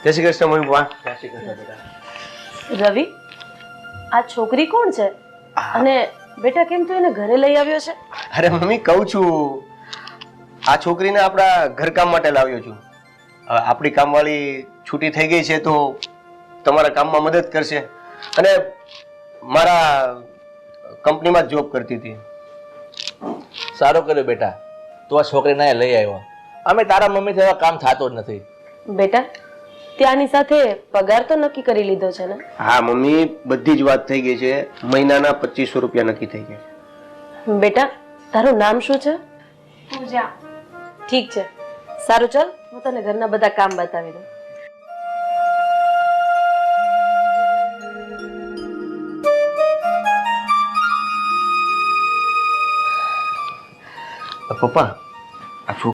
જય Shri Krishna mummy papa. જય શ્રી કૃષ્ણ બેટા. રવિ, આ છોકરી કોણ છે? અને બેટા કેમ તું એને ઘરે લઈ આવ્યો છે? અરે મમ્મી કહું છું, આ છોકરીને આપણા ઘરકામ માટે લાવ્યો છું. હવે આપણી કામવાળી છૂટી થઈ ગઈ છે તો તમારા કામમાં મદદ કરશે. અને મારા કંપનીમાં જોબ કરતી હતી. સારું કર્યું બેટા, તું આ છોકરીને અહીંયા લઈ આવ્યો. અમે તારા મમ્મીથી એવા કામ થતો જ નથી. બેટા, ત્યાંની સાથે પગાર તો નક્કી કરી લીધો છે ને? હા મમ્મી, બધી જ વાત થઈ ગઈ છે. મહિનાના 2500 રૂપિયા નક્કી થઈ ગયા છે. બેટા, તારું નામ શું છે? પૂજા. ઠીક છે, સારું, ચાલ હું તને ઘરના બધા કામ બતાવી દઉં. પપ્પા, આ